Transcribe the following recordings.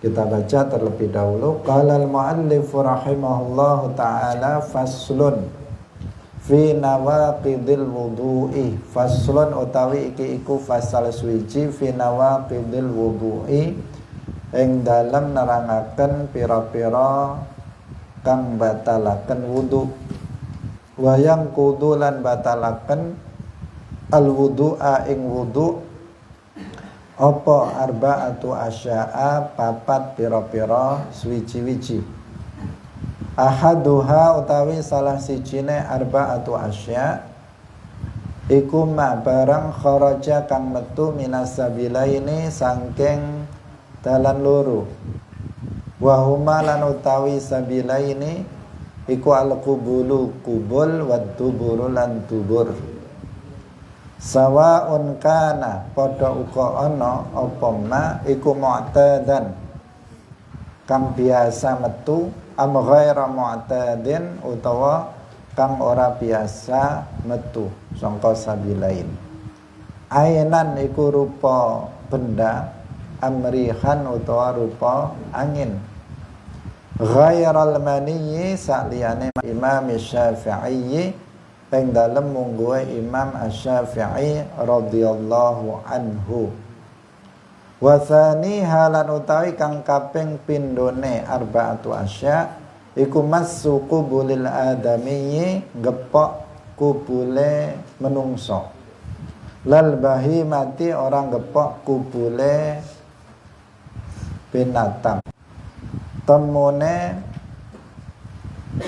Kita baca terlebih dahulu. Qala al-muallif rahimahullahu ta'ala faslun fi nawaqidil wudu'i. Faslun utawi iki iku fasal suwiji fi nawaqidil wudu'i ing dalem nerangaken pira-pira kang batalaken wudu. Wayang kudu lan batalaken al wudu'a ing wudu apa arba'atu asya'a papat pira-pira suwiji-wiji. Ahaduha utawi salah sijine arba'atu asya' iku ma barang kharaja kang metu minas sabilaini sangking dalan loro. Wa huma lan utawi sabilaini iku al-qubulu kubul wa duburu lan dubur. Sawaun kana padha uga ana apa ma iku mu'tadan kang biasa metu am ghaira mu'tadin utawa kang ora biasa metu sangka sabilain. Ainan iku rupa benda amrihan utawa rupa angin. Ghairal maniyyi saliyane Imam Syafi'i ing dalem mungguhe Imam Asy-Syafi'i radhiyallahu anhu. Wa tsani halan utawi kang kaping pindhone arba'atu asya iku massu qubulil adamiyyi gepok kubule menungso. Lal bahimati orang gepok kubule binatang. Temune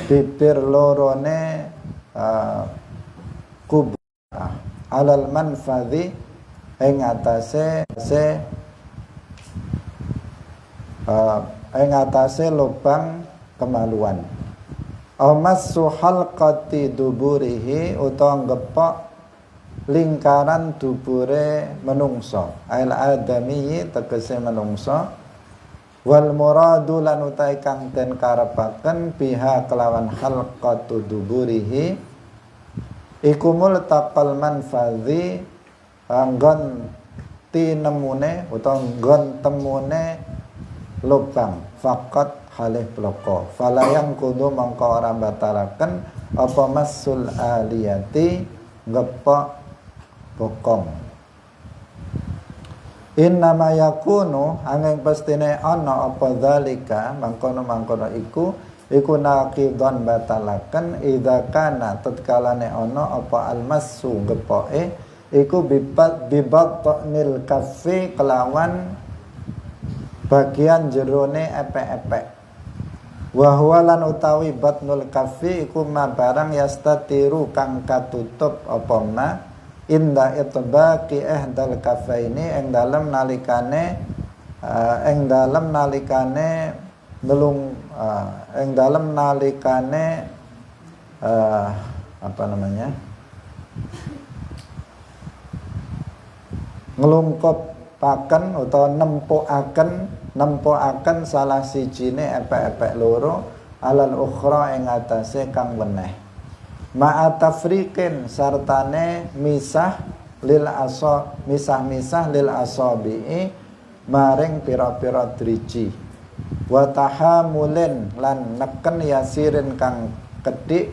bibir lorone kubur alal manfadhi ing atase lubang kemaluan. Amassu halqati duburihi utawa gepok lingkaran dubure menungso. Ail adami tegese menungso. Wal muradu lan utai kang den karepaken biha kelawan halqatu duburihi iku multaqal manfadhi nggon tinemune utawa nggon temune lubang faqat halih bloko falayang kudu mangka ora batalaken apa masul aliyati ngepok bokong. Innama yakunu angin pastine ana apa zalika mangkono iku naqidon batalaken idza kana tatkalane ana apa almasu gepoke iku bibatnil kaffi kelawan bagian jerone epek-epek. Wa huwa lan utawi batnul kaffi iku ma barang yastatiru kang katutup apa ma inda itbaqi ihdal kafaini ing dalem nalikane nelung ing dalem nalikane nglungkupaken utawa nempuaken salah sijine epek-epek loro alal ukhra ing atase kang weneh. Ma'atafriqin sartane misah lil asabi'i maring pira-pira driji wa tahamulin lan neken yasirin kang kedhik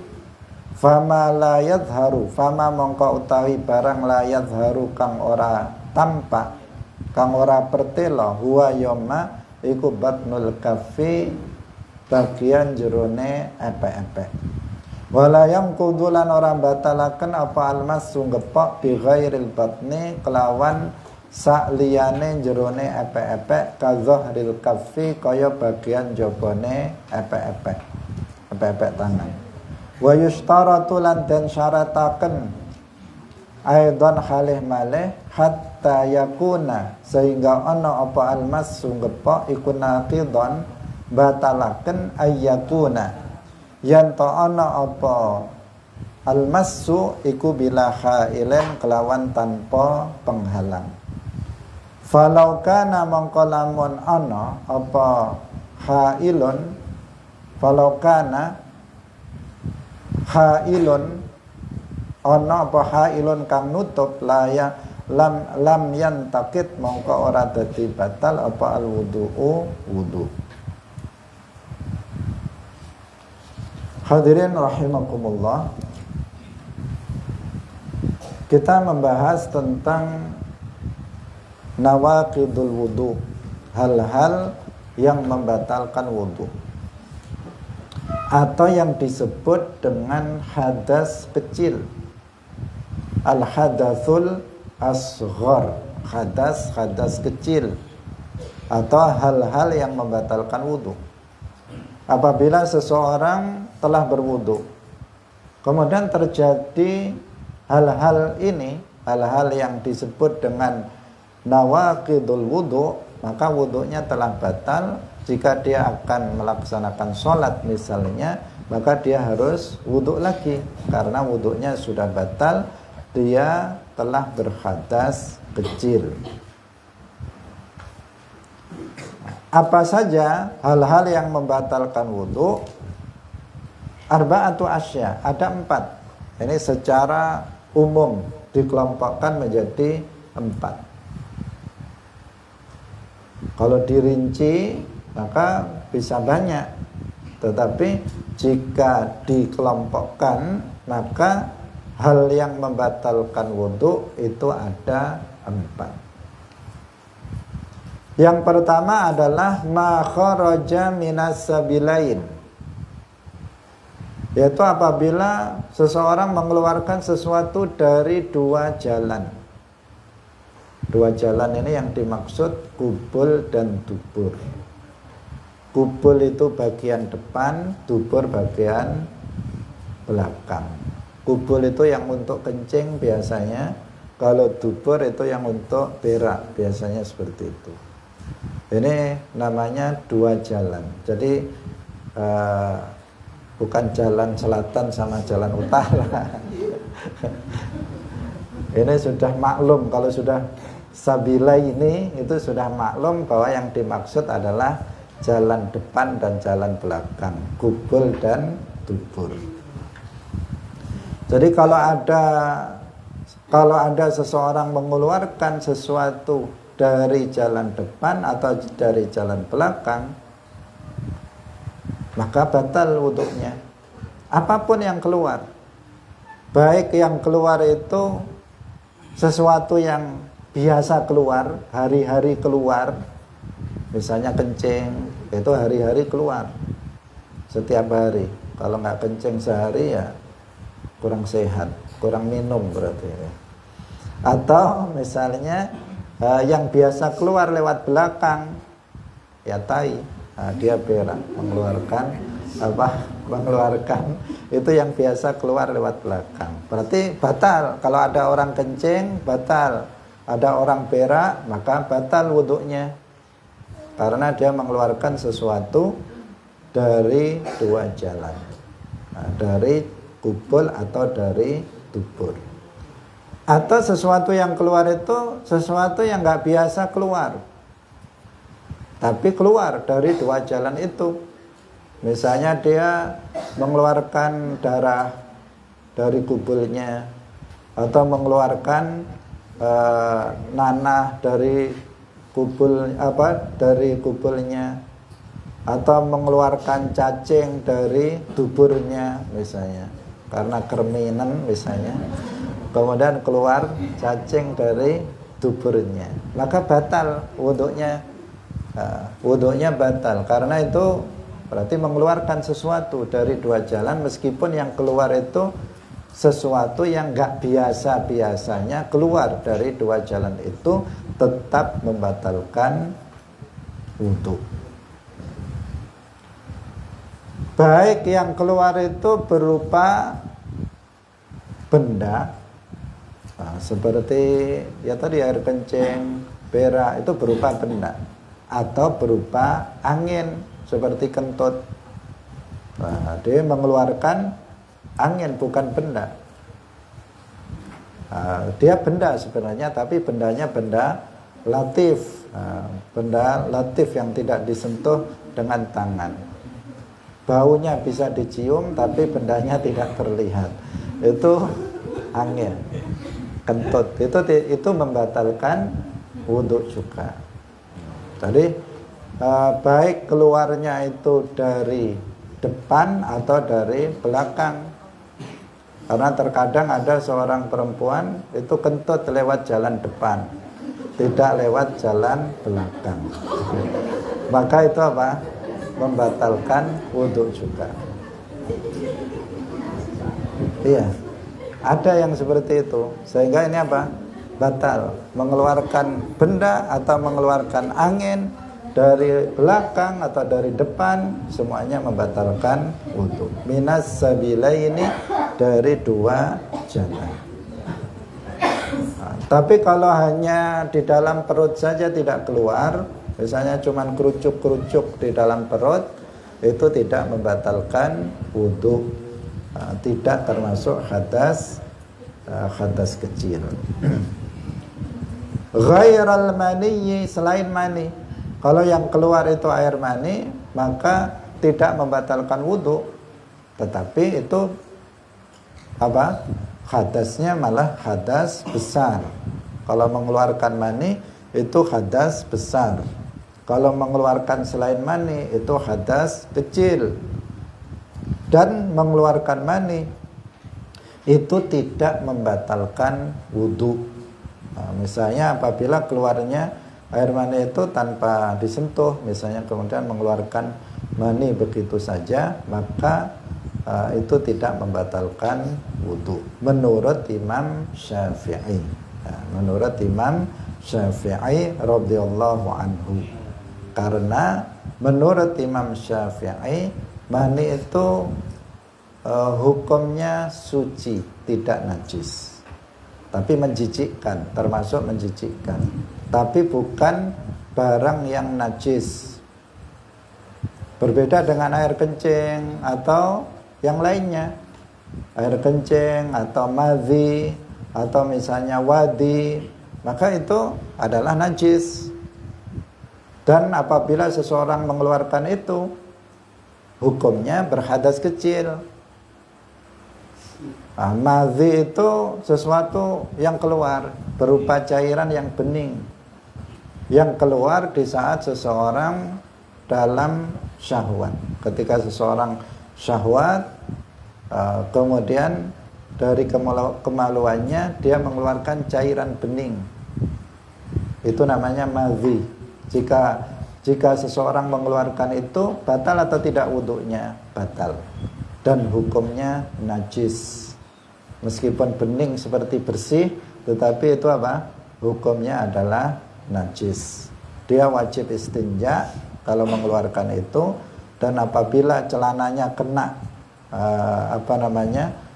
fama la yadharu fama mongko utawi barang la yadharu kang ora tampak kang ora pertela huwa yoma iku batnul kaffi bagian jerone epek-epek. Wala yang kudulan orang batalaken apa almasu gepok bi ghairil batni kelawan sakliyane jerone epek-epek kazahril kaffi kaya bagian jabone epek-epek tangan. Wa yustaratu lan den syarataken aidan halih malih hatta yakuna sehingga ana apa almasu gepok iku naqidan batalaken ayyakuna yen ta ana apa almasu iku bila khailen kelawan tanpa penghalang. Falau kana mongko lamun ana apa khailun falau kana khailun ana apa khailun kang nutup laya lam yantakit mongko ora dadi batal apa al wudu. Hadirin rahimakumullah, kita membahas tentang nawaqidul wudu, hal-hal yang membatalkan wudu atau yang disebut dengan hadas kecil, al hadatsul asghar, hadas kecil atau hal-hal yang membatalkan wudu. Apabila seseorang telah berwudu kemudian terjadi hal-hal ini, hal-hal yang disebut dengan nawaqidul wudu, maka wudunya telah batal. Jika dia akan melaksanakan sholat misalnya, maka dia harus wudu lagi, karena wudunya sudah batal, dia telah berhadas kecil. Apa saja hal-hal yang membatalkan wudu? Arba'atu asya, ada 4. Ini secara umum dikelompokkan menjadi 4. Kalau dirinci maka bisa banyak, tetapi jika dikelompokkan maka hal yang membatalkan wudu itu ada 4. Yang pertama adalah ma kharaja minas sabilain, yaitu apabila seseorang mengeluarkan sesuatu dari 2 jalan. 2 jalan ini yang dimaksud kubul dan dubur. Kubul itu bagian depan, dubur bagian belakang. Kubul itu yang untuk kencing biasanya, kalau dubur itu yang untuk berak, biasanya seperti itu. Ini namanya 2 jalan. Jadi bukan jalan selatan sama jalan utara. Ini sudah maklum, kalau sudah sabila ini itu sudah maklum bahwa yang dimaksud adalah jalan depan dan jalan belakang, kubul dan dubur. Jadi kalau ada seseorang mengeluarkan sesuatu dari jalan depan atau dari jalan belakang, maka batal wudunya. Apapun yang keluar, baik yang keluar itu sesuatu yang biasa keluar, hari-hari keluar, misalnya kencing, itu hari-hari keluar, setiap hari. Kalau nggak kencing sehari ya kurang sehat, kurang minum berarti ya. Atau misalnya yang biasa keluar lewat belakang, ya tai, dia berak, mengeluarkan itu yang biasa keluar lewat belakang, berarti batal. Kalau ada orang kencing batal, ada orang berak maka batal wudunya, karena dia mengeluarkan sesuatu dari 2 jalan, dari kubul atau dari dubur. Atau sesuatu yang keluar itu sesuatu yang nggak biasa keluar, tapi keluar dari 2 jalan itu. Misalnya dia mengeluarkan darah dari kubulnya, atau mengeluarkan nanah dari kubulnya, atau mengeluarkan cacing dari duburnya misalnya, karena kerminan misalnya, kemudian keluar cacing dari duburnya, maka batal wudunya. Wudunya batal, karena itu berarti mengeluarkan sesuatu dari 2 jalan, meskipun yang keluar itu sesuatu yang gak biasa-biasanya keluar dari 2 jalan itu, tetap membatalkan wudu. Baik yang keluar itu berupa benda, seperti ya tadi air kencing, berak, itu berupa benda, atau berupa angin seperti kentut. Dia mengeluarkan angin, bukan benda. Dia benda sebenarnya, tapi bendanya benda latif, benda latif yang tidak disentuh dengan tangan. Baunya bisa dicium tapi bendanya tidak terlihat, itu angin. kentut itu membatalkan wudhu juga. Jadi baik keluarnya itu dari depan atau dari belakang. Karena terkadang ada seorang perempuan itu kentut lewat jalan depan, tidak lewat jalan belakang. Maka itu apa? Membatalkan wudhu juga. Iya, ada yang seperti itu. Sehingga ini apa? Batal. Mengeluarkan benda atau mengeluarkan angin dari belakang atau dari depan, semuanya membatalkan wudhu. Minas sabilaini, dari dua jalan. Nah, tapi kalau hanya di dalam perut saja tidak keluar, misalnya cuma kerucuk-kerucuk di dalam perut, itu tidak membatalkan wudhu. Nah, tidak termasuk hadas kecil. Ghairal maniyyi, selain mani. Kalau yang keluar itu air mani, maka tidak membatalkan wudhu, tetapi itu apa? Hadasnya malah hadas besar. Kalau mengeluarkan mani itu hadas besar. Kalau mengeluarkan selain mani itu hadas kecil. Dan mengeluarkan mani itu tidak membatalkan wudhu. Nah, misalnya apabila keluarnya air mani itu tanpa disentuh, misalnya kemudian mengeluarkan mani begitu saja, maka itu tidak membatalkan wudhu menurut Imam Syafi'i. Menurut Imam Syafi'i radhiyallahu anhu. Karena menurut Imam Syafi'i, mani itu hukumnya suci, tidak najis, tapi menjijikkan, termasuk menjijikkan, tapi bukan barang yang najis. Berbeda dengan air kencing atau yang lainnya. Air kencing atau madhi atau misalnya wadi, maka itu adalah najis. Dan apabila seseorang mengeluarkan itu, hukumnya berhadas kecil. Nah, madhi itu sesuatu yang keluar berupa cairan yang bening, yang keluar di saat seseorang dalam syahwat. Ketika seseorang syahwat, kemudian dari kemaluannya dia mengeluarkan cairan bening, itu namanya madhi. Jika seseorang mengeluarkan itu, batal atau tidak wudhunya? Batal. Dan hukumnya najis. Meskipun bening seperti bersih, tetapi itu apa? Hukumnya adalah najis. Dia wajib istinja kalau mengeluarkan itu. Dan apabila celananya kena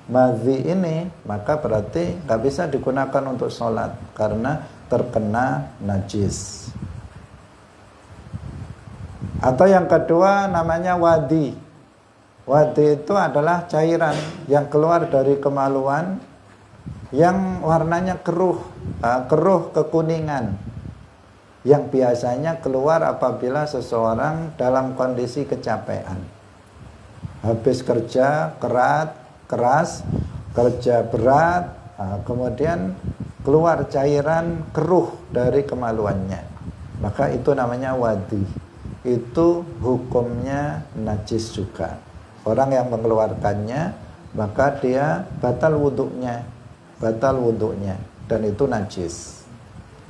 madhi ini, maka berarti nggak bisa digunakan untuk sholat karena terkena najis. Atau yang kedua namanya wadi. Wadi itu adalah cairan yang keluar dari kemaluan yang warnanya keruh kekuningan, yang biasanya keluar apabila seseorang dalam kondisi kecapean. Habis kerja keras, kerja berat, kemudian keluar cairan keruh dari kemaluannya, maka itu namanya wadi. Itu hukumnya najis juga. Orang yang mengeluarkannya, maka dia batal wudhunya, dan itu najis.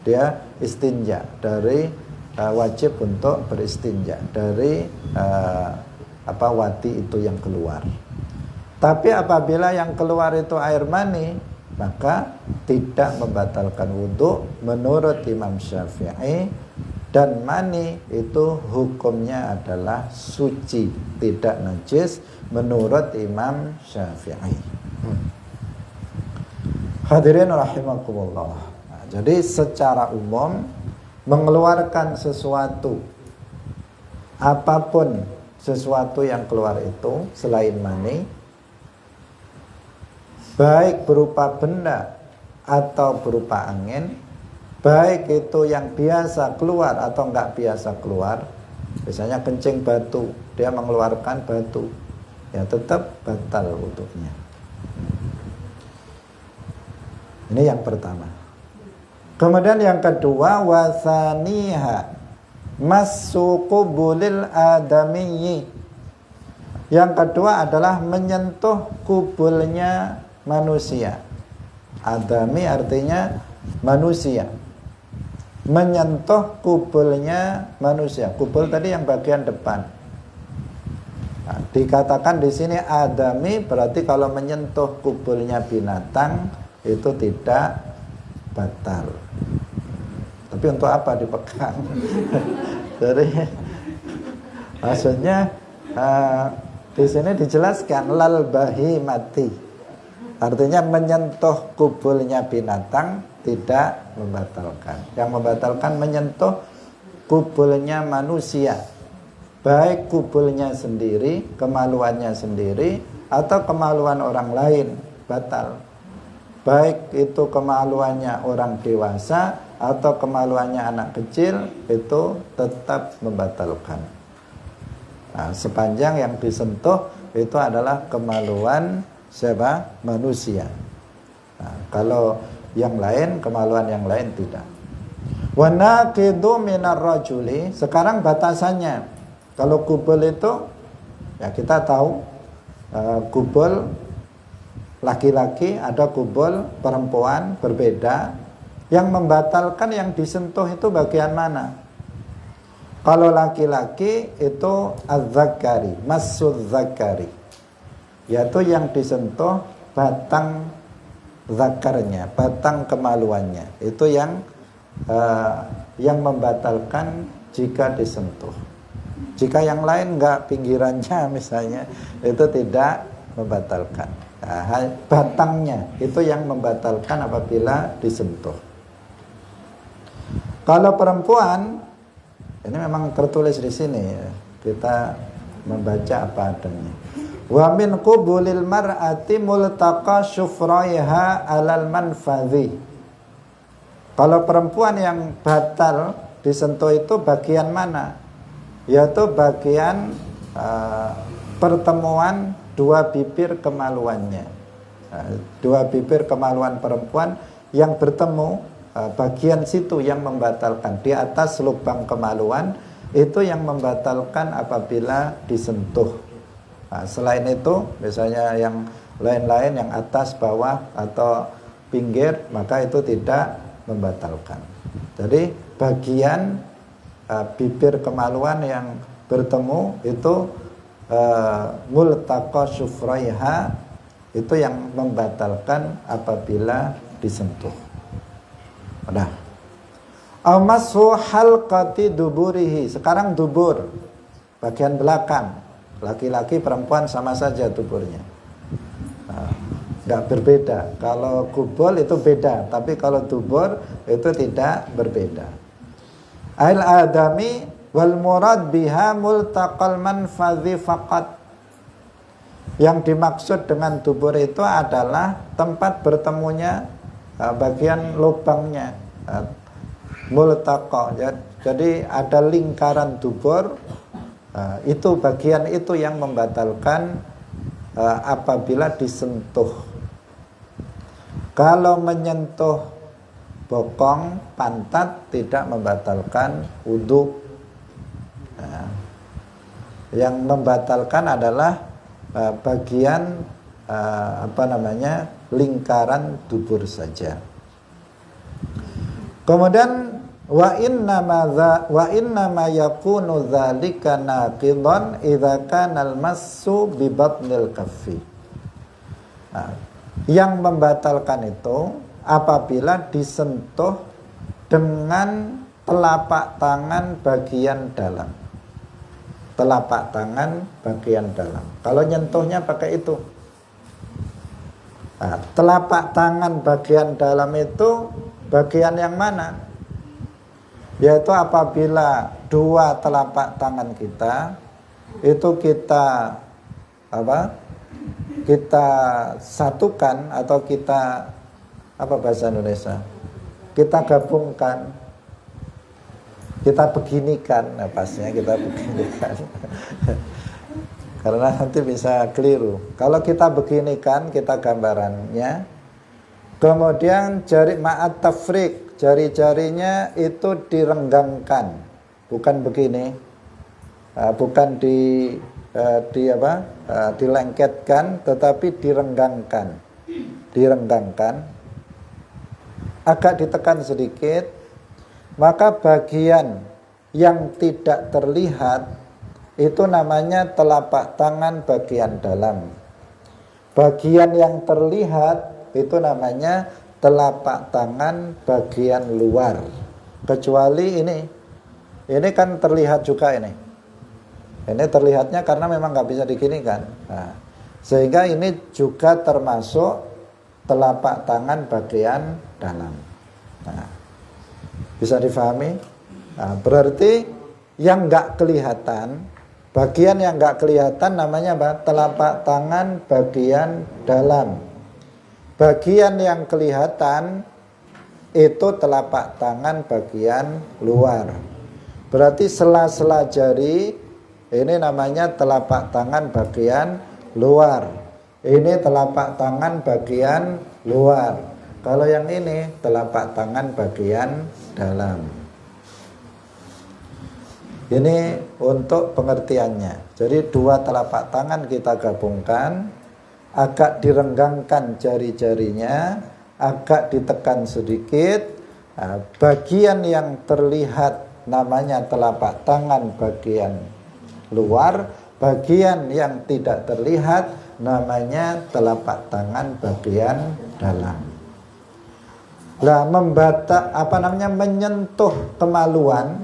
Dia istinja, dari wajib untuk beristinja dari wadi itu yang keluar. Tapi apabila yang keluar itu air mani, maka tidak membatalkan wudhu menurut Imam Syafi'i. Dan mani itu hukumnya adalah suci, tidak najis menurut Imam Syafi'i. Hadirin rahimakumullah. Nah, jadi secara umum mengeluarkan sesuatu, apapun sesuatu yang keluar itu selain mani, baik berupa benda atau berupa angin, baik itu yang biasa keluar atau enggak biasa keluar, misalnya kencing batu, dia mengeluarkan batu, ya tetap batal wudhunya. Ini yang pertama. Kemudian yang kedua, wasaniha massu qubulil adamiyyi. Yang kedua adalah menyentuh kubulnya manusia. Adami artinya manusia. Menyentuh kubulnya manusia. Kubul tadi yang bagian depan. Nah, dikatakan di sini adami berarti kalau menyentuh kubulnya binatang itu tidak batal. Tapi untuk apa dipegang? Jadi maksudnya di sini dijelaskan lal bahimati. Artinya menyentuh kubulnya binatang tidak membatalkan. Yang membatalkan menyentuh kubulnya manusia. Baik kubulnya sendiri, kemaluannya sendiri, atau kemaluan orang lain, batal. Baik itu kemaluannya orang dewasa atau kemaluannya anak kecil, itu tetap membatalkan. Nah, sepanjang yang disentuh itu adalah kemaluan siapa? Manusia. Nah, kalau yang lain, kemaluan yang lain tidak. Wa naqidu minar rajuli. Sekarang batasannya. Kalau kubul itu ya kita tahu kubul laki-laki, ada kubul perempuan, berbeda. Yang membatalkan yang disentuh itu bagian mana? Kalau laki-laki itu az-zakari, masud zakari, yaitu yang disentuh batang zakarnya, batang kemaluannya. Itu yang membatalkan jika disentuh. Jika yang lain enggak, pinggirannya misalnya, itu tidak membatalkan. Nah, batangnya itu yang membatalkan apabila disentuh. Kalau perempuan, ini memang tertulis di sini ya. Kita membaca apa adanya. Wa min qubulil mar'ati multaqa syufraiha alal manfadhi. Kalau perempuan yang batal disentuh itu bagian mana? Yaitu bagian pertemuan dua bibir kemaluannya. Dua bibir kemaluan perempuan yang bertemu, bagian situ yang membatalkan. Di atas lubang kemaluan itu yang membatalkan apabila disentuh. Nah, selain itu misalnya yang lain-lain, yang atas, bawah atau pinggir, maka itu tidak membatalkan. Jadi bagian bibir kemaluan yang bertemu itu multaqa syufraiha, itu yang membatalkan apabila disentuh. Nah, amashu halqati duburihi. Sekarang dubur, bagian belakang. Laki-laki perempuan sama saja duburnya. Enggak berbeda. Kalau kubul itu beda, tapi kalau dubur itu tidak berbeda. Al adami wal murad biha multaqal manfadhi faqat. Yang dimaksud dengan dubur itu adalah tempat bertemunya bagian lubangnya, multaqa. Jadi ada lingkaran dubur, itu bagian itu yang membatalkan apabila disentuh. Kalau menyentuh bokong, pantat, tidak membatalkan wudu. Yang membatalkan adalah bagian lingkaran dubur saja. Kemudian wa inna ma yakunu dzalika naqidan idza kana al-massu bi batnil kaffi. Yang membatalkan itu apabila disentuh dengan telapak tangan bagian dalam. Telapak tangan bagian dalam. Kalau nyentuhnya pakai itu. Nah, telapak tangan bagian dalam itu bagian yang mana? Yaitu apabila dua telapak tangan kita itu kita satukan atau kita bahasa Indonesia? Kita gabungkan, kita beginikan, pasnya kita beginikan. Karena nanti bisa keliru. Kalau kita beginikan, kita gambarannya, Kemudian jari ma'at tafriq, jari-jarinya itu direnggangkan, bukan begini, bukan dilengketkan, tetapi direnggangkan, agak ditekan sedikit, maka bagian yang tidak terlihat itu namanya telapak tangan bagian dalam. Bagian yang terlihat itu namanya telapak tangan bagian luar. Kecuali ini kan terlihat juga ini. Ini terlihatnya karena memang nggak bisa diginikan. Nah, sehingga ini juga termasuk telapak tangan bagian dalam. Nah, bisa difahami? Nah, berarti yang nggak kelihatan, bagian yang nggak kelihatan namanya apa? Telapak tangan bagian dalam. Bagian yang kelihatan itu telapak tangan bagian luar. Berarti sela-sela jari ini namanya telapak tangan bagian luar. Ini telapak tangan bagian luar. Kalau yang ini telapak tangan bagian dalam. Ini untuk pengertiannya. Jadi dua telapak tangan kita gabungkan, agak direnggangkan jari-jarinya, agak ditekan sedikit. Nah, bagian yang terlihat namanya telapak tangan bagian luar, bagian yang tidak terlihat namanya telapak tangan bagian dalam. Lah menyentuh kemaluan,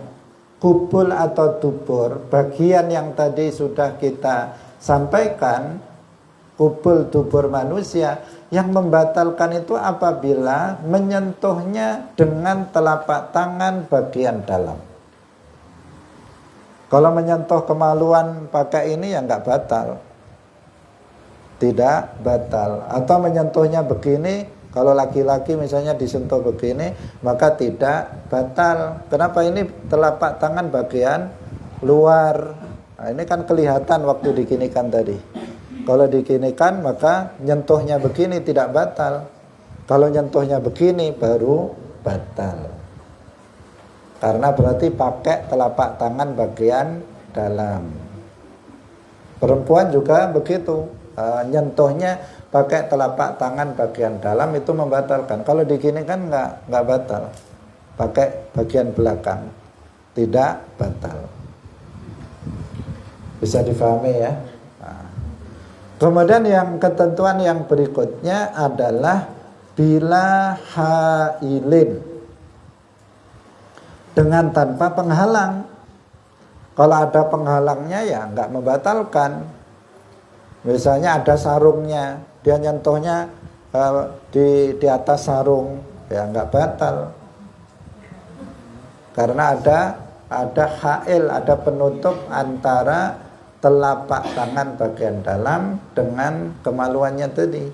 kubul atau dubur, bagian yang tadi sudah kita sampaikan, kubul dubur manusia, yang membatalkan itu apabila menyentuhnya dengan telapak tangan bagian dalam. Kalau menyentuh kemaluan pakai ini ya nggak batal, tidak batal. Atau menyentuhnya begini, kalau laki-laki misalnya disentuh begini, maka tidak batal. Kenapa? Ini telapak tangan bagian luar. Nah, ini kan kelihatan waktu diginikan tadi. Kalau diginikan maka nyentuhnya begini tidak batal. Kalau nyentuhnya begini baru batal. Karena berarti pakai telapak tangan bagian dalam. Perempuan juga begitu. Nyentuhnya pakai telapak tangan bagian dalam itu membatalkan. Kalau diginikan nggak batal. Pakai bagian belakang tidak batal. Bisa difahami ya? Kemudian yang ketentuan yang berikutnya adalah bila hailin, dengan tanpa penghalang. Kalau ada penghalangnya ya nggak membatalkan. Misalnya ada sarungnya, dia nyentuhnya di atas sarung, ya nggak batal. Karena ada hail, ada penutup antara telapak tangan bagian dalam dengan kemaluannya tadi.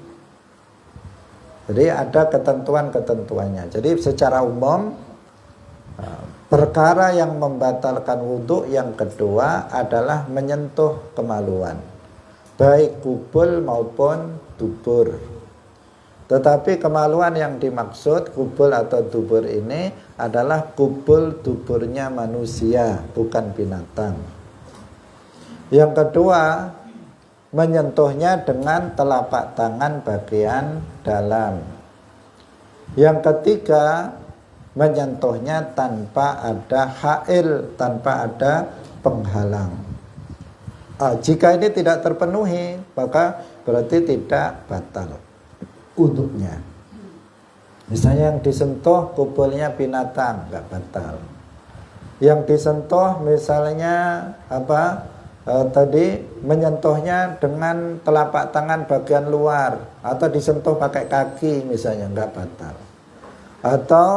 Jadi ada ketentuan-ketentuannya. Jadi secara umum perkara yang membatalkan wudhu yang kedua adalah menyentuh kemaluan, baik kubul maupun dubur. Tetapi kemaluan yang dimaksud kubul atau dubur ini adalah kubul duburnya manusia, bukan binatang. Yang kedua, menyentuhnya dengan telapak tangan bagian dalam. Yang ketiga, menyentuhnya tanpa ada hail, tanpa ada penghalang. Jika ini tidak terpenuhi, maka berarti tidak batal wudhunya. Misalnya yang disentuh kubulnya binatang, nggak batal. Yang disentuh misalnya tadi menyentuhnya dengan telapak tangan bagian luar, atau disentuh pakai kaki misalnya, nggak batal. Atau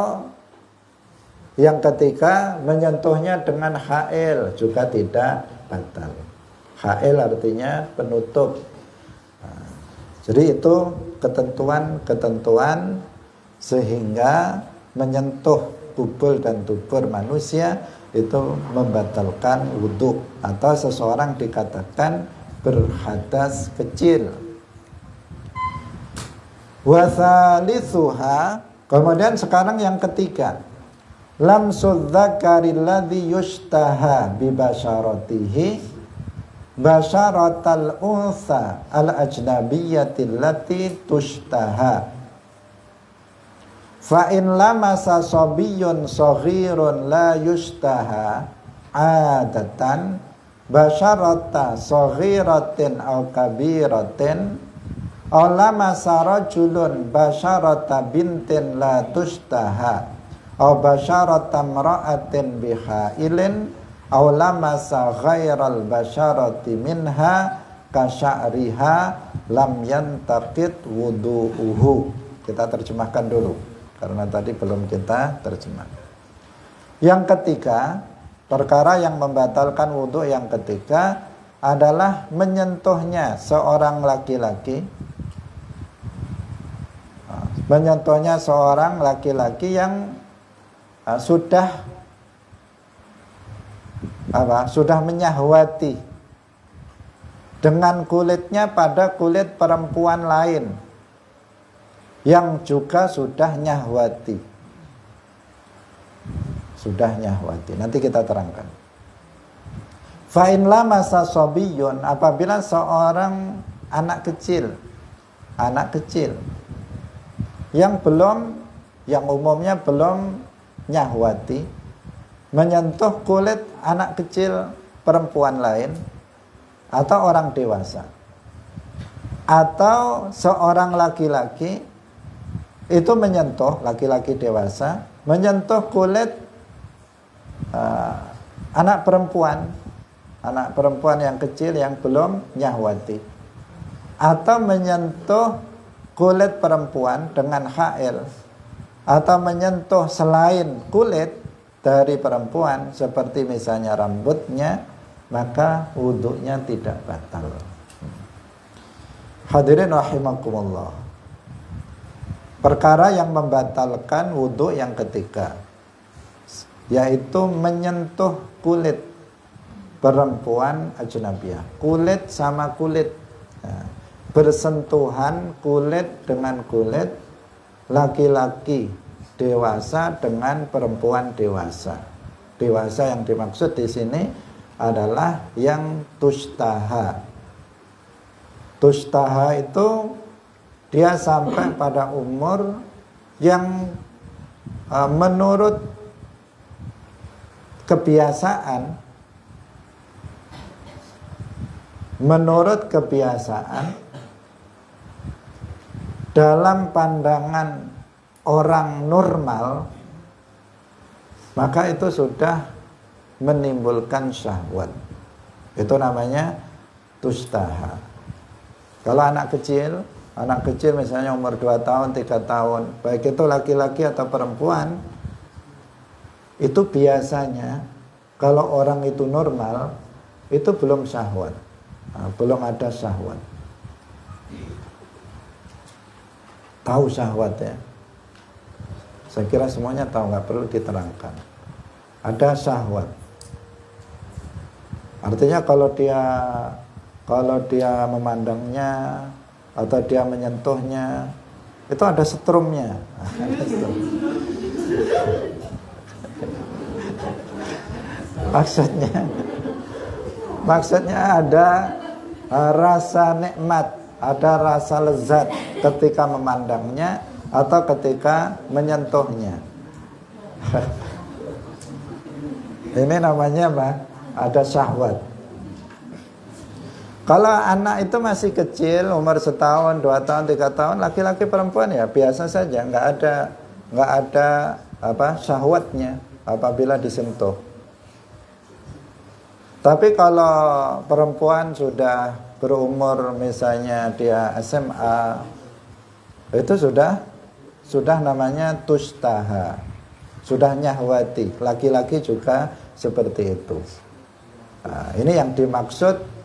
yang ketiga menyentuhnya dengan hail juga tidak batal. Hail artinya penutup. Jadi itu ketentuan-ketentuan sehingga menyentuh kubul dan dubur manusia itu membatalkan wudhu, atau seseorang dikatakan berhadas kecil. Wa thalithuha, kemudian sekarang yang ketiga, lamsul dzakari alladhi yushtaha bi basyaratihi basyaratal unsa al ajnabiyyati allati tushtaha. Fa in lamasa sabiyyun saghirun la yushtaha adatan basyarata saghiratin aw kabiratin aw lamasa rajulun basyarata bintin la tushtaha aw basyarata imra'atin bihailin aw lamasa ghairal basyarati minha kasya'riha lam yantaqid wudu'uhu. Kita terjemahkan dulu karena tadi belum kita terjemah. Yang ketiga, perkara yang membatalkan wudu yang ketiga adalah menyentuhnya seorang laki-laki, menyentuhnya seorang laki-laki yang sudah menyahwati dengan kulitnya pada kulit perempuan lain yang juga sudah nyahwati. Nanti kita terangkan. Fa in lamasa sabiyyun, apabila seorang anak kecil yang umumnya belum nyahwati menyentuh kulit anak kecil perempuan lain atau orang dewasa, atau seorang laki-laki itu menyentuh, laki-laki dewasa menyentuh kulit anak perempuan yang kecil yang belum nyahwati, atau menyentuh kulit perempuan dengan hail, atau menyentuh selain kulit dari perempuan seperti misalnya rambutnya, maka wudunya tidak batal. Hadirin rahimakumullah. Perkara yang membatalkan wudu yang ketiga, yaitu menyentuh kulit perempuan ajnabiyah. Kulit sama kulit, bersentuhan kulit dengan kulit, laki-laki dewasa dengan perempuan dewasa. Dewasa yang dimaksud di sini adalah yang tushtaha. Tushtaha itu dia sampai pada umur yang menurut kebiasaan dalam pandangan orang normal, maka itu sudah menimbulkan syahwat. Itu namanya tushtaha. Kalau anak kecil misalnya umur 2 tahun, 3 tahun, baik itu laki-laki atau perempuan, itu biasanya kalau orang itu normal, itu belum syahwat, belum ada syahwat. Tahu syahwat ya? Saya kira semuanya tahu, nggak perlu diterangkan. Ada syahwat. Artinya kalau dia memandangnya atau dia menyentuhnya, itu ada setrumnya. Maksudnya ada rasa nikmat, ada rasa lezat ketika memandangnya atau ketika menyentuhnya. Ini namanya apa? Ada syahwat. Kalau anak itu masih kecil, umur 1 tahun, 2 tahun, 3 tahun, laki-laki perempuan ya biasa saja, nggak ada syahwatnya apabila disentuh. Tapi kalau perempuan sudah berumur, misalnya dia SMA, itu sudah namanya tushtaha, sudah nyahwati. Laki-laki juga seperti itu. Nah, ini yang dimaksud.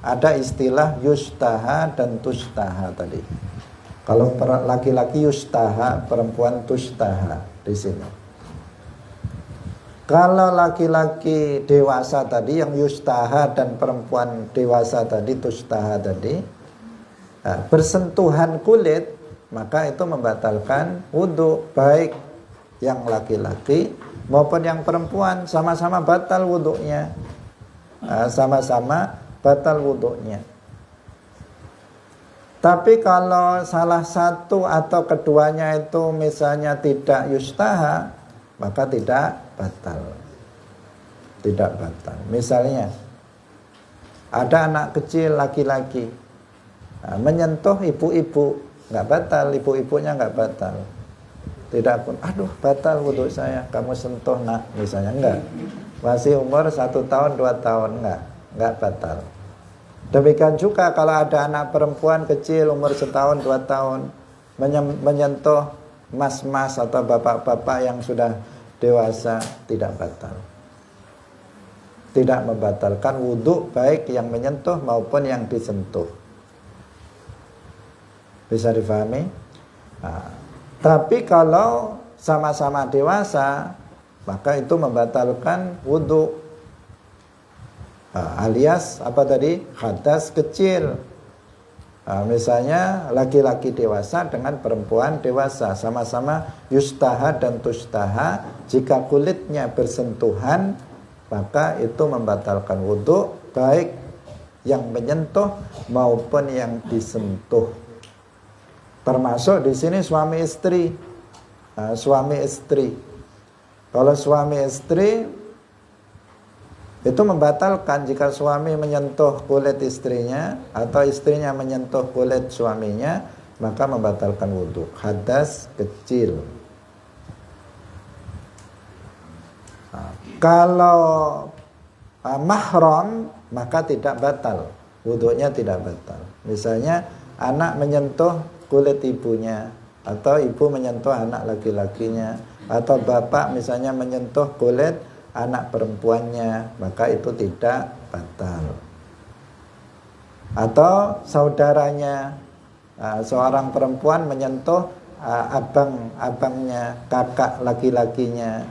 Ada istilah yustaha dan tushtaha tadi. Kalau laki-laki yustaha, perempuan tushtaha di sini. Kalau laki-laki dewasa tadi yang yustaha dan perempuan dewasa tadi tushtaha tadi, bersentuhan kulit maka itu membatalkan wudhu, baik yang laki-laki maupun yang perempuan, sama-sama batal wudhunya. Sama-sama batal wudhunya. Tapi kalau salah satu atau keduanya itu misalnya tidak yustaha, maka tidak batal. Tidak batal. Misalnya ada anak kecil laki-laki menyentuh ibu-ibu, nggak batal, ibu-ibunya nggak batal. Tidak pun, aduh batal wudhu saya, kamu sentuh nak, misalnya enggak. Masih umur 1 tahun 2 tahun, enggak batal. Demikian juga kalau ada anak perempuan kecil umur 1 tahun 2 tahun menyentuh mas-mas atau bapak-bapak yang sudah dewasa, tidak batal. Tidak membatalkan wudhu, baik yang menyentuh maupun yang disentuh. Bisa difahami? Tapi kalau sama-sama dewasa, maka itu membatalkan wudhu. Alias apa tadi? Hadas kecil. Misalnya laki-laki dewasa dengan perempuan dewasa, sama-sama yustaha dan tustaha. Jika kulitnya bersentuhan, maka itu membatalkan wudhu, baik yang menyentuh maupun yang disentuh. Termasuk di sini suami istri. Suami istri. Kalau suami istri itu membatalkan jika suami menyentuh kulit istrinya atau istrinya menyentuh kulit suaminya, maka membatalkan wudhu. Hadas kecil. Kalau mahram, maka tidak batal, wudhunya tidak batal. Misalnya anak menyentuh kulit ibunya, atau ibu menyentuh anak laki-lakinya, atau bapak misalnya menyentuh kulit anak perempuannya, maka itu tidak batal. Atau saudaranya, seorang perempuan menyentuh abangnya, kakak laki-lakinya,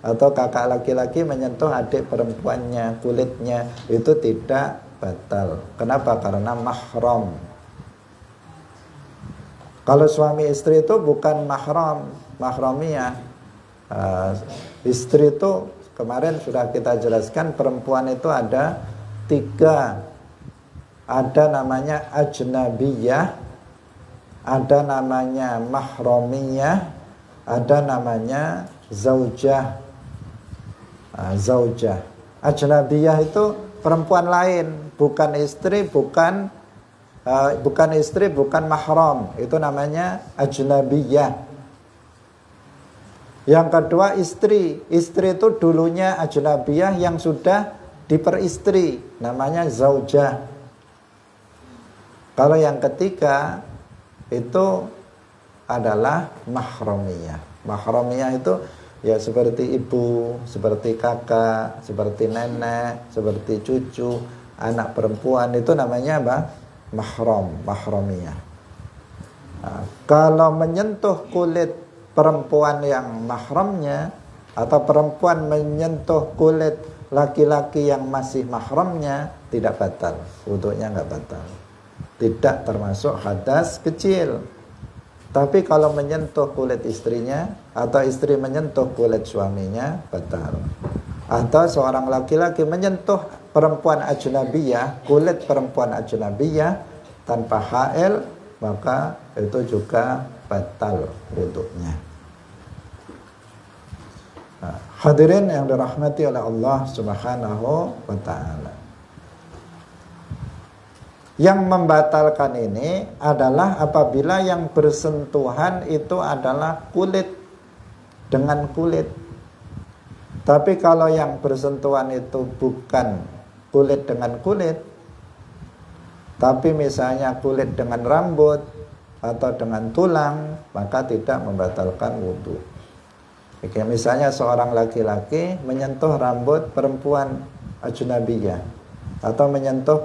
atau kakak laki-laki menyentuh adik perempuannya, kulitnya, itu tidak batal. Kenapa? Karena mahram. Kalau suami istri itu bukan mahram, mahramiyah. Istri itu kemarin sudah kita jelaskan, perempuan itu ada 3. Ada namanya ajnabiyah, ada namanya mahramiyah, ada namanya zaujah. Zaujah. Ajnabiyah itu perempuan lain, bukan istri, bukan istri, bukan mahram. Itu namanya ajnabiyah. Yang kedua istri. Istri itu dulunya ajnabiyah yang sudah diperistri, namanya zaujah. Kalau yang ketiga itu adalah mahramiyah. Mahramiyah itu ya seperti ibu, seperti kakak, seperti nenek, seperti cucu, anak perempuan, itu namanya apa? Mahram, mahramiyah. Kalau menyentuh kulit perempuan yang mahramnya, atau perempuan menyentuh kulit laki-laki yang masih mahramnya, tidak batal, wudhunya nggak batal, tidak termasuk hadas kecil. Tapi kalau menyentuh kulit istrinya, atau istri menyentuh kulit suaminya, batal. Atau seorang laki-laki menyentuh perempuan ajnabiyah, kulit perempuan ajnabiyah tanpa hail, maka itu juga batal wudhunya. Hadirin yang dirahmati oleh Allah Subhanahu wa ta'ala, yang membatalkan ini adalah apabila yang bersentuhan itu adalah kulit dengan kulit. Tapi kalau yang bersentuhan itu bukan kulit dengan kulit, tapi misalnya kulit dengan rambut atau dengan tulang, maka tidak membatalkan wudhu. Oke, misalnya seorang laki-laki menyentuh rambut perempuan ajnabiyah atau menyentuh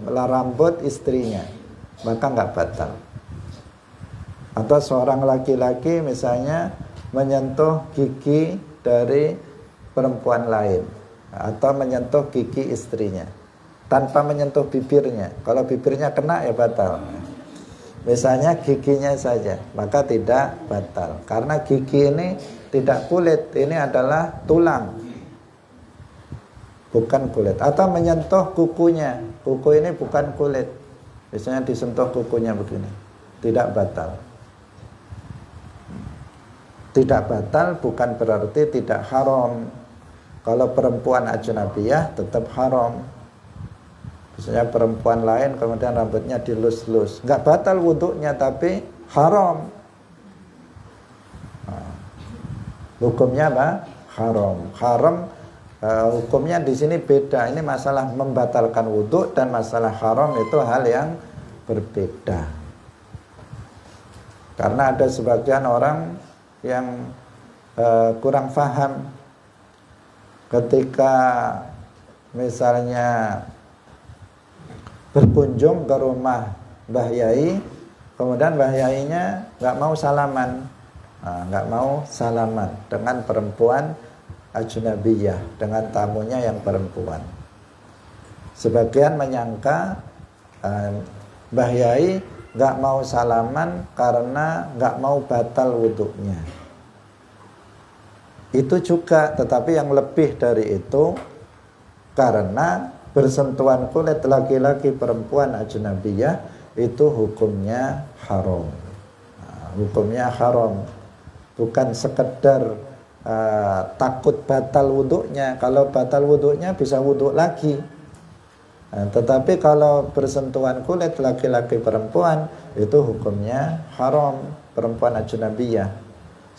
rambut istrinya, maka nggak batal. Atau seorang laki-laki misalnya menyentuh gigi dari perempuan lain atau menyentuh gigi istrinya tanpa menyentuh bibirnya. Kalau bibirnya kena ya batal. Misalnya giginya saja, maka tidak batal. Karena gigi ini tidak kulit, ini adalah tulang, bukan kulit. Atau menyentuh kukunya, kuku ini bukan kulit, misalnya disentuh kukunya begini, tidak batal. Tidak batal bukan berarti tidak haram. Kalau perempuan ajnabiyah tetap haram. Misalnya perempuan lain kemudian rambutnya dilus-lus, nggak batal wudhunya tapi haram. Nah, hukumnya apa? Haram. Haram hukumnya di sini beda. Ini masalah membatalkan wudhu dan masalah haram itu hal yang berbeda. Karena ada sebagian orang yang kurang paham ketika misalnya berkunjung ke rumah Mbah Yai, kemudian Mbah Yainya nggak mau salaman, nggak mau salaman dengan perempuan ajnabiyah, dengan tamunya yang perempuan. Sebagian menyangka Mbah Yai nggak mau salaman karena nggak mau batal wudhunya. Itu juga, tetapi yang lebih dari itu karena bersentuhan kulit laki-laki perempuan ajnabiyah itu hukumnya haram. Hukumnya haram, bukan sekedar takut batal wudhunya. Kalau batal wudhunya bisa wudhu lagi. Tetapi kalau bersentuhan kulit laki-laki perempuan itu hukumnya haram, perempuan ajnabiyah,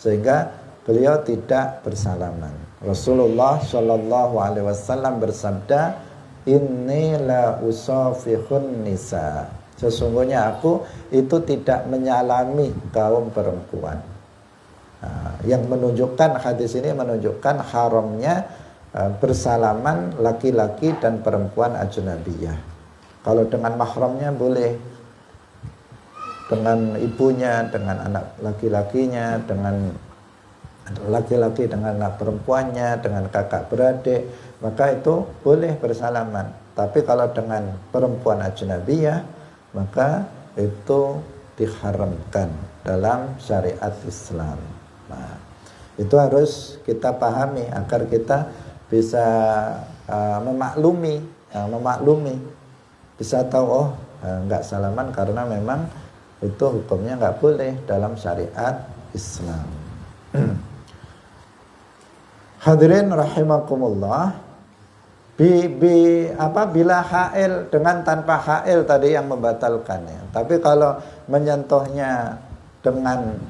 sehingga beliau tidak bersalaman. Rasulullah Shallallahu Alaihi Wasallam bersabda, inni la usafihun nisa, sesungguhnya aku itu tidak menyalami kaum perempuan. Yang menunjukkan, hadis ini menunjukkan haramnya bersalaman laki-laki dan perempuan ajnabiyah. Kalau dengan mahramnya boleh, dengan ibunya, dengan anak laki-lakinya, dengan laki-laki dengan anak perempuannya, dengan kakak beradik, maka itu boleh bersalaman. Tapi kalau dengan perempuan ajnabiyah, maka itu diharamkan dalam syariat Islam. Nah, itu harus kita pahami agar kita bisa memaklumi, bisa tahu, nggak salaman karena memang itu hukumnya nggak boleh dalam syariat Islam. Hadirin rahimakumullah, bila hail, dengan tanpa hail tadi yang membatalkannya. Tapi kalau menyentuhnya dengan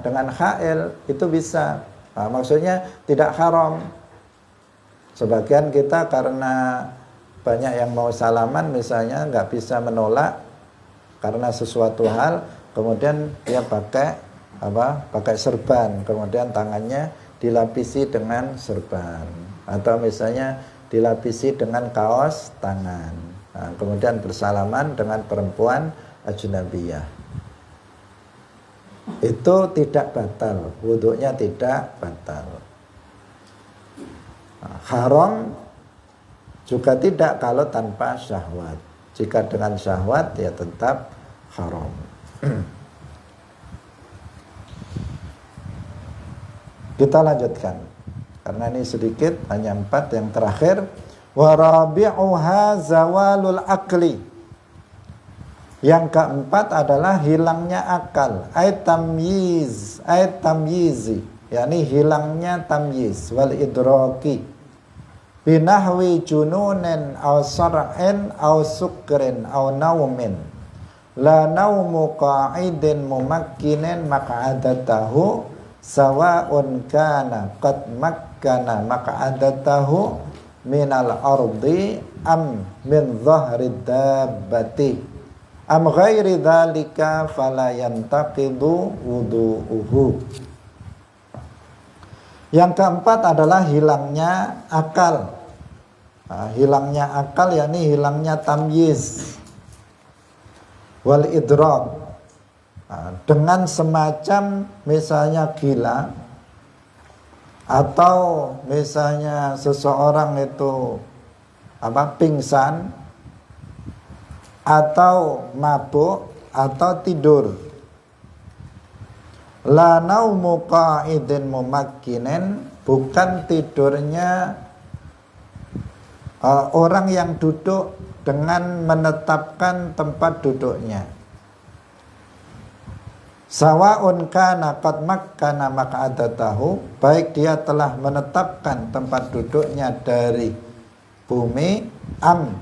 dengan hail itu bisa. Maksudnya tidak haram. Sebagian kita karena banyak yang mau salaman misalnya nggak bisa menolak karena sesuatu hal, kemudian dia pakai serban, kemudian tangannya dilapisi dengan serban, atau misalnya dilapisi dengan kaos tangan, kemudian bersalaman dengan perempuan ajnabiyah. Itu tidak batal, wudhunya tidak batal. Haram juga tidak kalau tanpa syahwat. Jika dengan syahwat ya tetap haram. Kita lanjutkan karena ini sedikit, hanya 4 yang terakhir. Warabi'uha zawalul akli. Yang keempat adalah hilangnya akal, tamyizi, yakni hilangnya tamyiz wal idraki binahwi jununin aw sar'in aw sukrin aw naumin la naumu qa'idin mumakkinin maq'adatahu sawa'un kana qad makkana maq'adatahu minal ardi am min dhahrid dabbati am ghairi dzalika fala yantaqidu wudu'uhu. Yang keempat adalah hilangnya akal. Hilangnya akal yakni hilangnya tamyiz wal idrak. Dengan semacam misalnya gila, atau misalnya seseorang itu pingsan, atau mabuk, atau tidur. La naumu qa'idin mumakkinin, bukan tidurnya orang yang duduk dengan menetapkan tempat duduknya. Sawa'un kana qad makkana maq'adatahu, baik dia telah menetapkan tempat duduknya dari bumi, am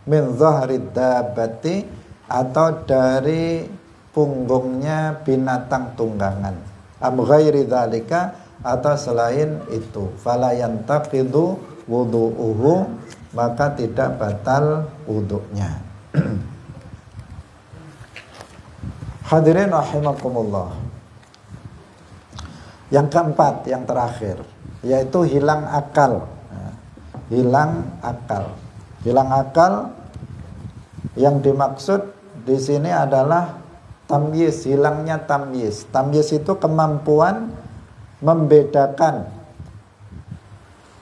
min zahrid dabbati, atau dari punggungnya binatang tunggangan, am ghairi dzalika, atau selain itu, fala yantaqidu wudu'uhu, maka tidak batal wudu'nya. Hadirin rahimakumullah. Yang keempat, yang terakhir, yaitu hilang akal. Hilang akal. Hilang akal yang dimaksud di sini adalah tamyiz, hilangnya tamyiz. Tamyiz itu kemampuan membedakan,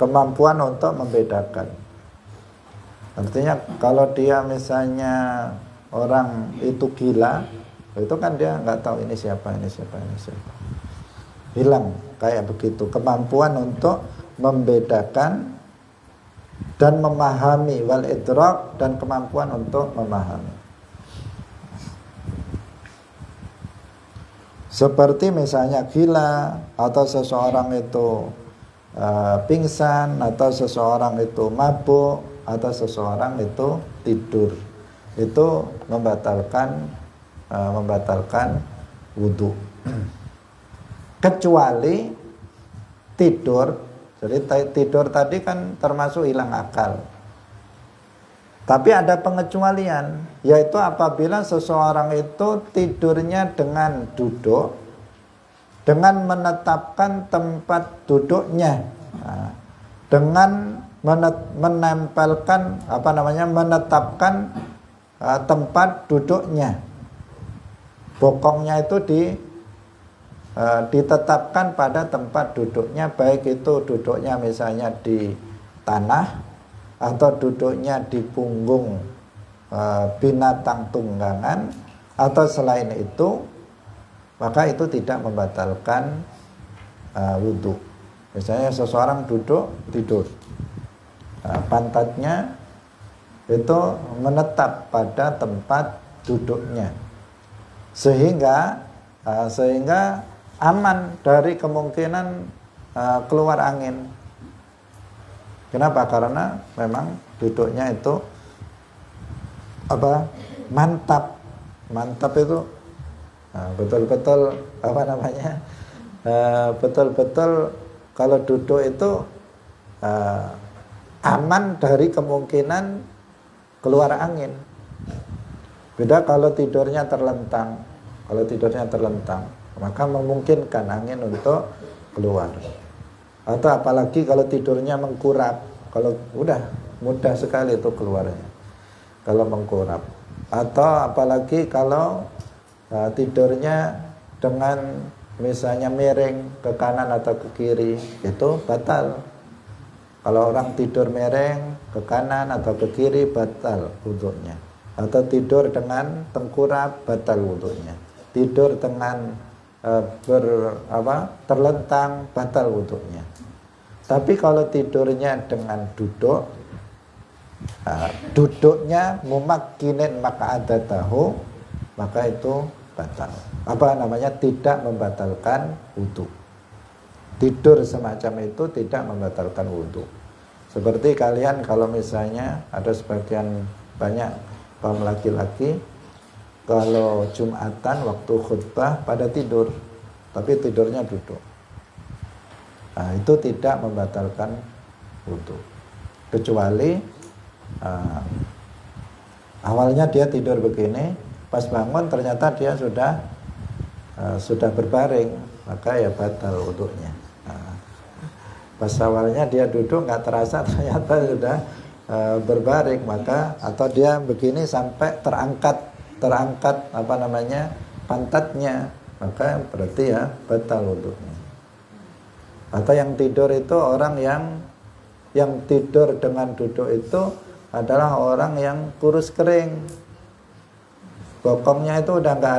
kemampuan untuk membedakan. Artinya kalau dia misalnya orang itu gila, itu kan dia nggak tahu ini siapa, ini siapa, ini siapa. Hilang kayak begitu kemampuan untuk membedakan dan memahami, wal idrak, dan kemampuan untuk memahami. Seperti misalnya gila, atau seseorang itu pingsan, atau seseorang itu mabuk, atau seseorang itu tidur. Itu membatalkan wudu. Kecuali tidur. Jadi tidur tadi kan termasuk hilang akal. Tapi ada pengecualian, yaitu apabila seseorang itu tidurnya dengan duduk, dengan menetapkan tempat duduknya, dengan menempelkan menetapkan tempat duduknya. Bokongnya itu ditetapkan pada tempat duduknya, baik itu duduknya misalnya di tanah atau duduknya di punggung binatang tunggangan atau selain itu, maka itu tidak membatalkan wudu. Misalnya seseorang duduk tidur, pantatnya itu menetap pada tempat duduknya, sehingga aman dari kemungkinan keluar angin. Kenapa? Karena memang duduknya itu mantap. Mantap itu betul-betul betul-betul kalau duduk itu aman dari kemungkinan keluar angin. Beda kalau tidurnya terlentang. Kalau tidurnya terlentang, maka memungkinkan angin untuk keluar. Atau apalagi kalau tidurnya mengkurap, kalau udah mudah sekali itu keluarnya kalau mengkurap. Atau apalagi kalau tidurnya dengan misalnya miring ke kanan atau ke kiri, itu batal. Kalau orang tidur miring ke kanan atau ke kiri, batal wudunya. Atau tidur dengan tengkurap, batal wudunya. Tidur dengan terlentang, batal wudunya. Tapi kalau tidurnya dengan duduk, duduknya mumakkinin maq'adatahu, maka itu batal. Tidak membatalkan wudu. Tidur semacam itu tidak membatalkan wudu. Seperti kalian kalau misalnya ada sebagian banyak kaum laki-laki, kalau Jumatan waktu khutbah pada tidur, tapi tidurnya duduk. Itu tidak membatalkan wudu. Kecuali awalnya dia tidur begini, pas bangun ternyata dia sudah berbaring, maka ya batal wudunya. Pas awalnya dia duduk nggak terasa ternyata sudah berbaring, maka atau dia begini sampai terangkat pantatnya, maka berarti ya batal wudunya. Atau yang tidur itu orang yang tidur dengan duduk itu adalah orang yang kurus kering bokongnya itu udah nggak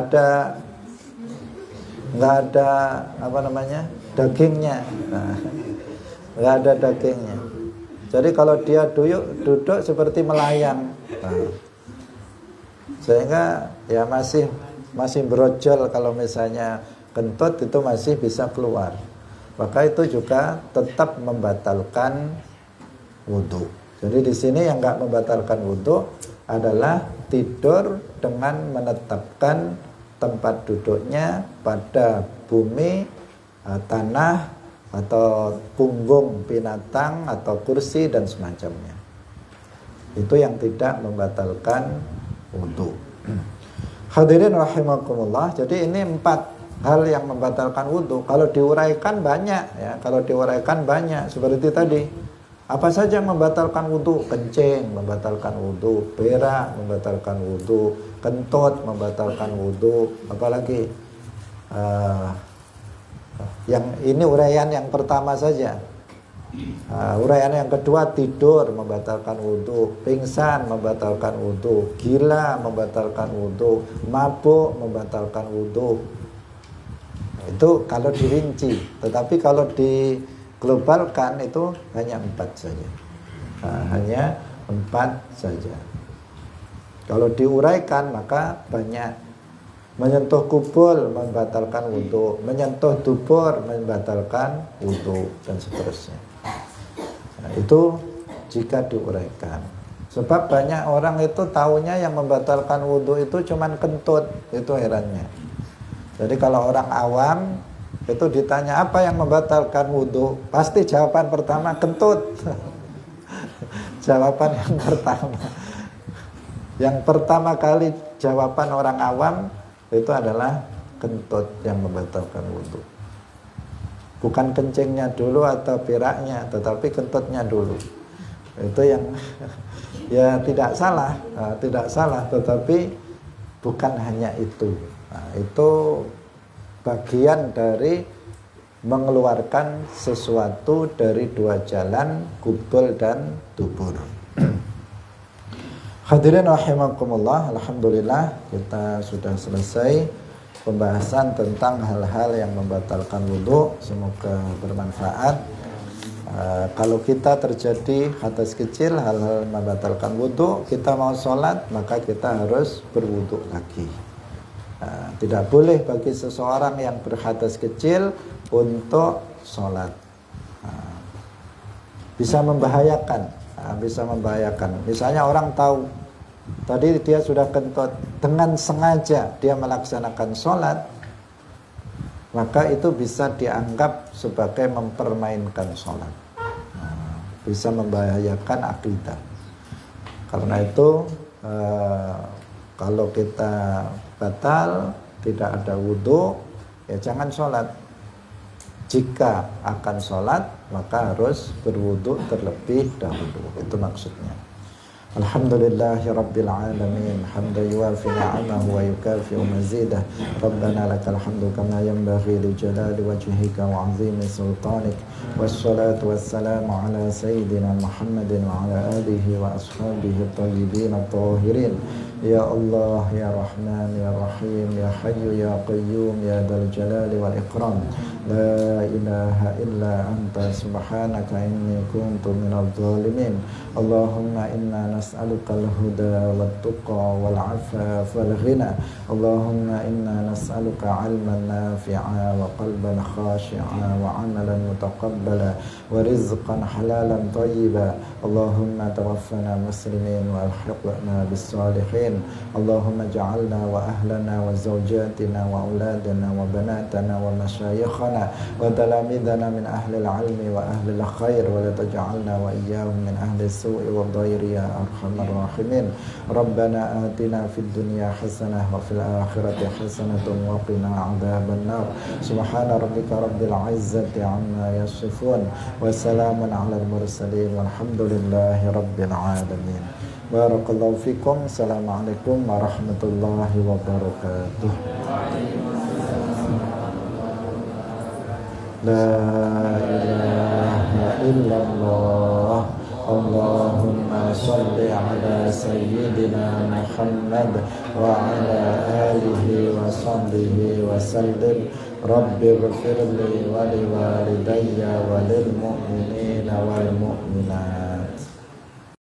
ada apa namanya dagingnya, nggak ada dagingnya. Jadi kalau dia duduk seperti melayang, sehingga ya masih brojol. Kalau misalnya kentut itu masih bisa keluar, maka itu juga tetap membatalkan wudhu. Jadi di sini yang nggak membatalkan wudhu adalah tidur dengan menetapkan tempat duduknya pada bumi, tanah, atau punggung binatang, atau kursi dan semacamnya. Itu yang tidak membatalkan wudhu. Hadirin rahimakumullah. Jadi ini 4 hal yang membatalkan wudhu. Kalau diuraikan banyak ya, seperti tadi. Apa saja yang membatalkan wudhu? Kencing membatalkan wudhu, berak membatalkan wudhu, kentut membatalkan wudhu, apalagi yang ini uraian yang pertama saja. Uraian yang kedua, tidur membatalkan wudhu, pingsan membatalkan wudhu, gila membatalkan wudhu, mabuk membatalkan wudhu. Itu kalau dirinci. Tetapi kalau diglobalkan itu hanya 4 saja. Hanya 4 saja. Kalau diuraikan maka banyak. Menyentuh kubul membatalkan wudhu, menyentuh dubur membatalkan wudhu, dan seterusnya. Nah, itu jika diuraikan. Sebab banyak orang itu taunya yang membatalkan wudhu itu cuman kentut. Itu herannya. Jadi kalau orang awam itu ditanya apa yang membatalkan wudhu, pasti jawaban pertama kentut. Jawaban yang pertama. Yang pertama kali jawaban orang awam itu adalah kentut yang membatalkan wudhu. Bukan kencingnya dulu atau beraknya, tetapi kentutnya dulu. Itu yang ya tidak salah, tetapi bukan hanya itu. Nah, itu bagian dari mengeluarkan sesuatu dari 2 jalan, kubul dan dubur. Hadirin rahimakumullah, alhamdulillah kita sudah selesai pembahasan tentang hal-hal yang membatalkan wudhu. Semoga bermanfaat. Kalau kita terjadi hadas kecil, hal-hal yang membatalkan wudhu, kita mau sholat, maka kita harus berwudhu lagi. Tidak boleh bagi seseorang yang berhadas kecil untuk sholat. Bisa membahayakan. Misalnya orang tahu tadi dia sudah kentut, dengan sengaja dia melaksanakan sholat, maka itu bisa dianggap sebagai mempermainkan sholat. Bisa membahayakan akidah. Karena itu kalau kita batal, tidak ada wudhu, ya jangan sholat. Jika akan sholat, maka harus berwudhu terlebih dahulu. Itu maksudnya. Alhamdulillahi Rabbil Alamin, hamdan yuwafi ni'amahu wa yukafi'u mazidah. Rabbana lakal hamdu kama yanbaghi li jalali wajhika wa 'azimi sultanik. Wassalatu wassalamu ala sayyidina Muhammadin wa ala alihi wa ashabihi at-tayyibin at-tahirin. Ya Allah, Ya Rahman, Ya Rahim, Ya Hayyu, Ya Qayyum, Ya Dzal Jalali wal Ikram. La ilaha illa anta subhanaka inni kuntu minadh dhalimin. Allahumma inna nas'aluka al-huda wat-tuqa wal-'afaf wal-ghina. Allahumma inna nas'aluka 'ilman nafi'a wa qalban khashi'a wa 'amalan mutaqabbala wa rizqan halalan thayyiba. Allahumma tawaffana muslimin wa alhiqna bis-salihin. Allahumma ja'alna wa ahlana wa zawjatina wa auladana wa banatana wa masyayikhana wa talamidana min ahli al-'ilmi wa ahli al-khair wa la taj'alna wa iyyahum min ahli as-su'i wa dhairi ya arhamar rahimin. Rabbana atina fid dunya hasanah wa fil akhirati hasanatan wa qina 'adzaban nar. Subhana rabbika rabbil 'izzati 'amma yasifun wa salamun 'alal mursalin walhamdulillahi rabbil alamin. Barakallahu fikum. Assalamualaikum warahmatullahi wabarakatuh. La ilaha illallah Allahumma salli ala sayyidina Muhammad wa ala alihi wa sahbihi wa sallim. Rabbi ghfirli wa liwalidayya wa lil mu'minina wal mu'minat.